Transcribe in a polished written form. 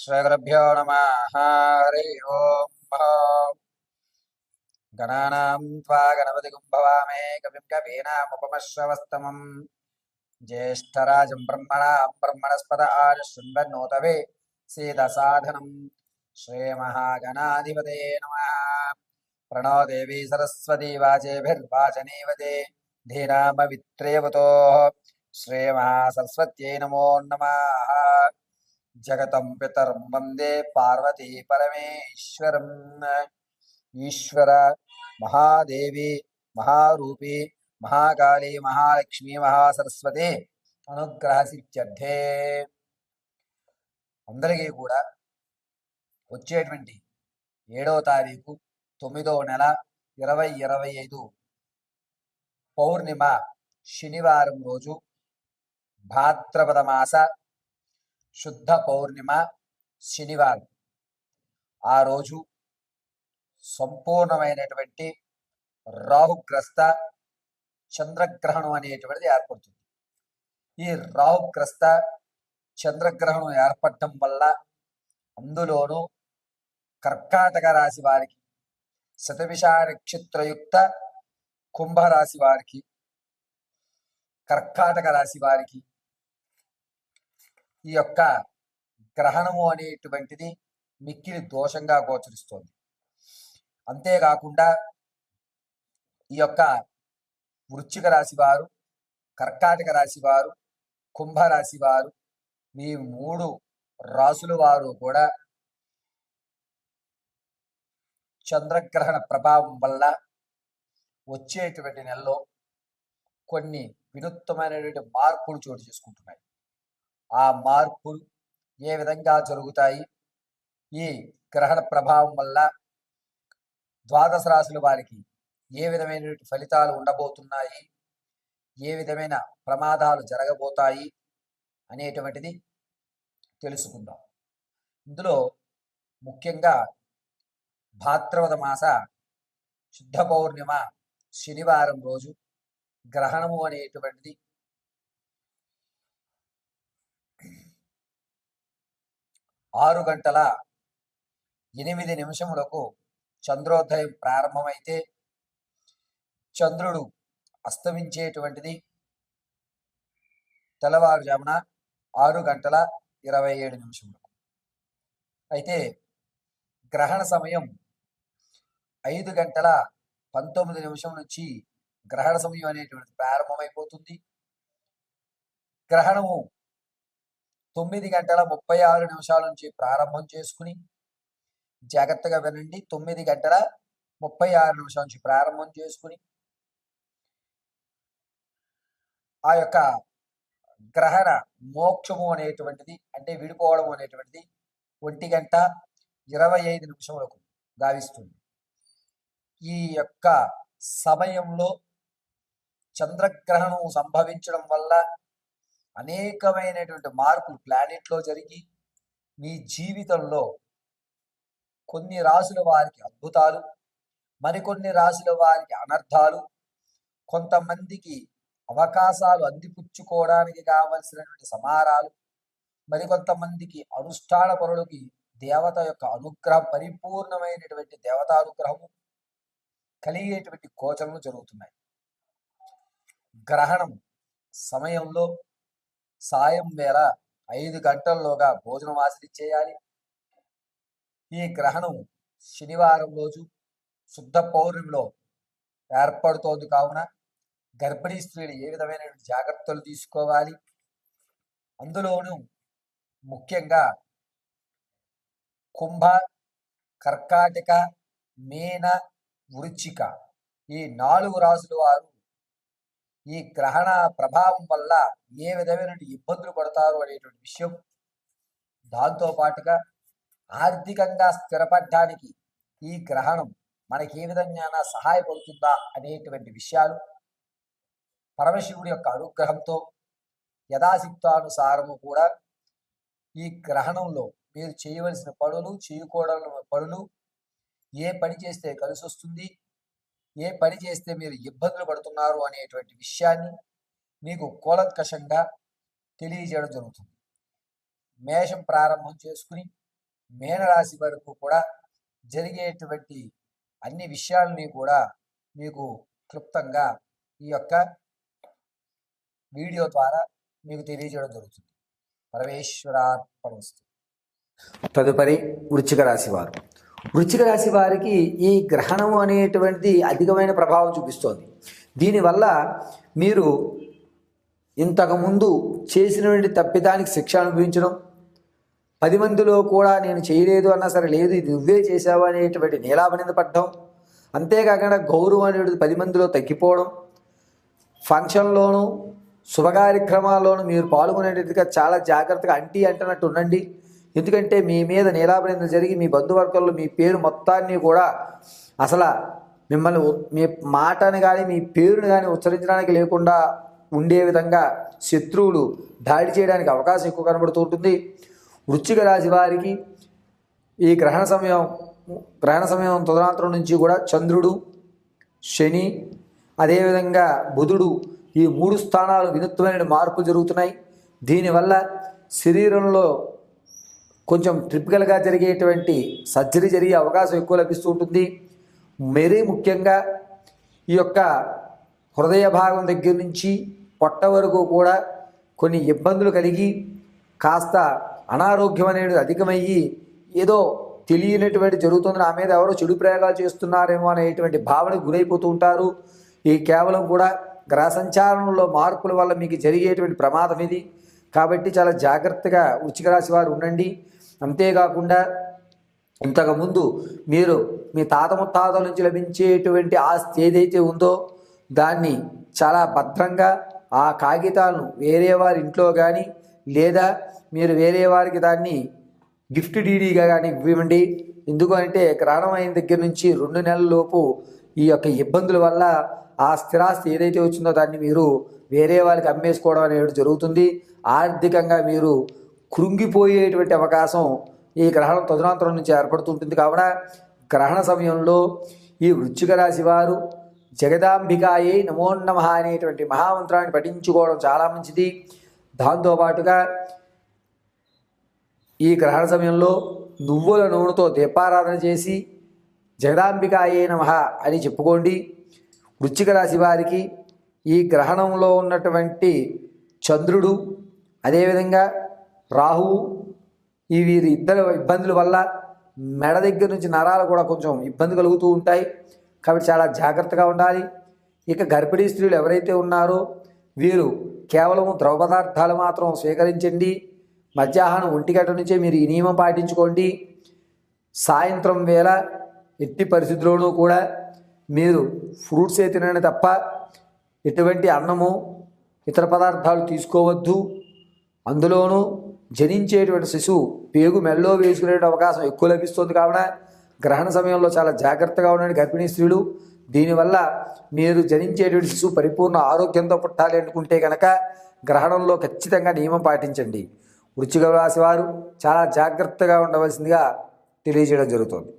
శ్రీగురుభ్యో నమః. హరి ఓం. గణానాం త్వా గణపతిం భవామే కవిం కవీనాముపమశ్రవస్తమం జ్యేష్ఠరాజం బ్రహ్మణాం బ్రహ్మణస్పద ఆనుశృణ్వన్నోతవే సీదసాధనం. శ్రీమహాగణాధిపతయే నమః. ప్రణో దేవీ సరస్వతీ వాచేభిర్వాచనీవతే ధీనామవిత్రేవతో. శ్రీమహాసరస్వత్యై నమో నమః. జగతం పితరం వందే పార్వతీ పరమేశ్వరం. ఈశ్వర మహాదేవి మహారూపి మహాకాళి మహాలక్ష్మి మహాసరస్వతి అనుగ్రహ సిద్ధ్యర్థే. అందరికీ కూడా వచ్చేటువంటి 7వ తారీఖు 9వ నెల 2025 పౌర్ణిమ శనివారం రోజు భాద్రపద మాస శుద్ధ పౌర్ణిమ శనివారం. ఆ రోజు సంపూర్ణమైనటువంటి రాహుగ్రస్త చంద్రగ్రహణం అనేటువంటిది ఏర్పడుతుంది. ఈ రాహుగ్రస్త చంద్రగ్రహణం ఏర్పడటం వల్ల అందులోనూ కర్కాటక రాశి వారికి, శతభిష నక్షత్రయుక్త కుంభరాశి వారికి, కర్కాటక రాశి వారికి ఈ యొక్క గ్రహణము అనేటువంటిది మిక్కిలి దోషంగా గోచరిస్తోంది. అంతేకాకుండా ఈ యొక్క వృశ్చిక రాశి వారు, కర్కాటక రాశి వారు, కుంభరాశి వారు, ఈ 3 రాశుల వారు కూడా చంద్రగ్రహణ ప్రభావం వల్ల వచ్చేటువంటి నెలలో కొన్ని వినూత్నమైనటువంటి మార్పులు చోటు చేసుకుంటున్నాయి. ఆ మార్పులు ఏ విధంగా జరుగుతాయి, ఈ గ్రహణ ప్రభావం వల్ల ద్వాదశ రాశుల వారికి ఏ విధమైనటువంటి ఫలితాలు ఉండబోతున్నాయి, ఏ విధమైన ప్రమాదాలు జరగబోతాయి అనేటువంటిది తెలుసుకుందాం. ఇందులో ముఖ్యంగా భాద్రపద మాస శుద్ధ పౌర్ణిమ శనివారం రోజు గ్రహణము అనేటువంటిది 6:08 చంద్రోదయం ప్రారంభమైతే చంద్రుడు అస్తమించేటువంటిది తెల్లవారుజామున 6:27. అయితే గ్రహణ సమయం 5:19 నుంచి గ్రహణ సమయం అనేటువంటిది ప్రారంభమైపోతుంది. గ్రహణము 9:36 నుంచి ప్రారంభం చేసుకుని, జాగ్రత్తగా వినండి, 9:36 నుంచి ప్రారంభం చేసుకుని ఆ యొక్క గ్రహణ మోక్షము అనేటువంటిది, అంటే విడిపోవడం అనేటువంటిది 1:25 గావిస్తుంది. ఈ యొక్క సమయంలో చంద్రగ్రహణం సంభవించడం వల్ల అనేకమైనటువంటి మార్పులు ప్లానెట్లో జరిగి మీ జీవితంలో కొన్ని రాశుల వారికి అద్భుతాలు, మరికొన్ని రాశుల వారికి అనర్థాలు, కొంతమందికి అవకాశాలు అందిపుచ్చుకోవడానికి కావలసినటువంటి సమారాలు, మరికొంతమందికి అనుష్ఠాన పరులకి దేవత యొక్క అనుగ్రహం, పరిపూర్ణమైనటువంటి దేవతానుగ్రహము కలిగేటువంటి గోచరములు జరుగుతున్నాయి. గ్రహణం సమయంలో సాయం వేళ 5 గంటల్లోగా భోజనం ఆచరించేయాలి. ఈ గ్రహణం శనివారం రోజు శుద్ధ పౌర్ణమిలో ఏర్పడుతోంది కావున గర్భిణీ స్త్రీలు ఏ విధమైన జాగ్రత్తలు తీసుకోవాలి, అందులోనూ ముఖ్యంగా కుంభ, కర్కాటక, మీన, వృశ్చిక ఈ 4 రాశుల వారు ఈ గ్రహణ ప్రభావం వల్ల ఏ విధమైన ఇబ్బందులు పడతారు అనేటువంటి విషయం, దాంతో పాటుగా ఆర్థికంగా స్థిరపడడానికి ఈ గ్రహణం మనకి ఏ విధంగా సహాయపడుతుందా అనేటువంటి విషయాలు పరమశివుడి యొక్క అనుగ్రహంతో యథాశక్తానుసారము కూడా ఈ గ్రహణంలో మీరు చేయవలసిన పనులు, చేయకూడని పనులు, ఏ పని చేస్తే కలిసి వస్తుంది, ఏ పని చేస్తే మీరు ఇబ్బందులు పడుతున్నారు అనేటువంటి విషయాన్ని మీకు కూలంకషంగా తెలియజేయడం జరుగుతుంది. మేషం ప్రారంభం చేసుకుని మీనరాశి వరకు కూడా జరిగేటువంటి అన్ని విషయాలని కూడా మీకు క్లుప్తంగా ఈ యొక్క వీడియో ద్వారా మీకు తెలియజేయడం జరుగుతుంది. పరమేశ్వరార్పణమస్తు. తదుపరి వృశ్చిక రాశి వారు. వృశ్చిక రాశి వారికి ఈ గ్రహణం అనేటువంటిది అధికమైన ప్రభావం చూపిస్తోంది. దీనివల్ల మీరు ఇంతకుముందు చేసినటువంటి తప్పిదానికి శిక్ష అనుభవించడం, 10 మందిలో కూడా నేను చేయలేదు అన్నా సరే లేదు ఇది నువ్వే చేసావు అనేటువంటి నీలాపనింద పడడం, అంతేకాకుండా గౌరవం అనేది 10 మందిలో తగ్గిపోవడం, ఫంక్షన్లోనూ శుభకార్యక్రమాల్లోనూ మీరు పాల్గొనేటట్టుగా చాలా జాగ్రత్తగా అంటున్నట్టు ఉండండి. ఎందుకంటే మీ మీద నీలాపనింద జరిగి మీ బంధువర్గంలో మీ పేరు మొత్తాన్ని కూడా అసలు మిమ్మల్ని మీ మాటని కానీ మీ పేరుని కానీ ఉచ్చరించడానికి లేకుండా ఉండే విధంగా శత్రువులు దాడి చేయడానికి అవకాశం ఎక్కువ కనబడుతూ ఉంటుంది. వృశ్చిక రాశి వారికి ఈ గ్రహణ సమయం తదనంతరం నుంచి కూడా చంద్రుడు, శని, అదేవిధంగా బుధుడు ఈ 3 స్థానాలు వినూత్నమైన మార్పులు జరుగుతున్నాయి. దీనివల్ల శరీరంలో కొంచెం ట్రిపికల్గా జరిగేటువంటి సర్జరీ జరిగే అవకాశం ఎక్కువ లభిస్తూ ఉంటుంది. మరీ ముఖ్యంగా ఈ యొక్క హృదయ భాగం దగ్గర నుంచి పొట్ట వరకు కూడా కొన్ని ఇబ్బందులు కలిగి కాస్త అనారోగ్యం అనేది అధికమయ్యి ఏదో తెలియనటువంటి జరుగుతుంది, నా మీద ఎవరో చెడు ప్రయోగాలు చేస్తున్నారేమో అనేటువంటి భావనకు గురైపోతూ ఉంటారు. ఈ కేవలం కూడా గ్రహ సంచారంలో మార్పుల వల్ల మీకు జరిగేటువంటి ప్రమాదం ఇది. కాబట్టి చాలా జాగ్రత్తగా వృశ్చిక రాశి వారు ఉండండి. అంతేకాకుండా ఇంతకుముందు మీరు మీ తాత ముత్తాతల నుంచి లభించేటువంటి ఆస్తి ఏదైతే ఉందో దాన్ని చాలా భద్రంగా ఆ కాగితాలను వేరే వారి ఇంట్లో కానీ లేదా మీరు వేరే వారికి దాన్ని గిఫ్ట్ డీడీగా కానీ ఇవ్వండి. ఎందుకు అంటే గ్రహణం అయిన దగ్గర నుంచి 2 నెలల లోపు ఈ యొక్క ఇబ్బందుల వల్ల ఆ స్థిరాస్తి ఏదైతే వచ్చిందో దాన్ని మీరు వేరే వాళ్ళకి అమ్మేసుకోవడం అనేది జరుగుతుంది. ఆర్థికంగా మీరు కృంగిపోయేటువంటి అవకాశం ఈ గ్రహణం తదనంతరం నుంచి ఏర్పడుతుంటుంది. కావున గ్రహణ సమయంలో ఈ వృశ్చిక రాశి వారు జగదాంబికాయే నమో నమః అనేటువంటి మహామంత్రాన్ని పఠించుకోవడం చాలా మంచిది. దాంతోపాటుగా ఈ గ్రహణ సమయంలో నువ్వుల నూనెతో దీపారాధన చేసి జగదాంబికాయే నమః అని చెప్పుకోండి. వృశ్చిక రాశి వారికి ఈ గ్రహణంలో ఉన్నటువంటి చంద్రుడు, అదేవిధంగా రాహువు, ఈ వీరి ఇద్దరు ఇబ్బందుల వల్ల మెడ దగ్గర నుంచి నరాలు కూడా కొంచెం ఇబ్బంది కలుగుతూ ఉంటాయి. కాబట్టి చాలా జాగ్రత్తగా ఉండాలి. ఇక గర్భిణీ స్త్రీలు ఎవరైతే ఉన్నారో వీరు కేవలం ద్రవ పదార్థాలు మాత్రం స్వీకరించండి. మధ్యాహ్నం 1 గంట నుంచే మీరు ఈ నియమం పాటించుకోండి. సాయంత్రం వేళ ఎట్టి పరిస్థితుల్లోనూ కూడా మీరు ఫ్రూట్సే తినండి తప్ప ఎటువంటి అన్నము ఇతర పదార్థాలు తీసుకోవద్దు. అందులోనూ జనించేటువంటి శిశువు పేగు మెల్లో వేసుకునే అవకాశం ఎక్కువ లభిస్తుంది. కావున గ్రహణ సమయంలో చాలా జాగ్రత్తగా ఉండండి గర్భిణీ స్త్రీలు. దీనివల్ల మీరు జనించేటువంటి శిశువు పరిపూర్ణ ఆరోగ్యంతో పుట్టాలి అనుకుంటే కనుక గ్రహణంలో ఖచ్చితంగా నియమం పాటించండి. వృశ్చిక రాశి వారు చాలా జాగ్రత్తగా ఉండవలసిందిగా తెలియజేయడం జరుగుతుంది.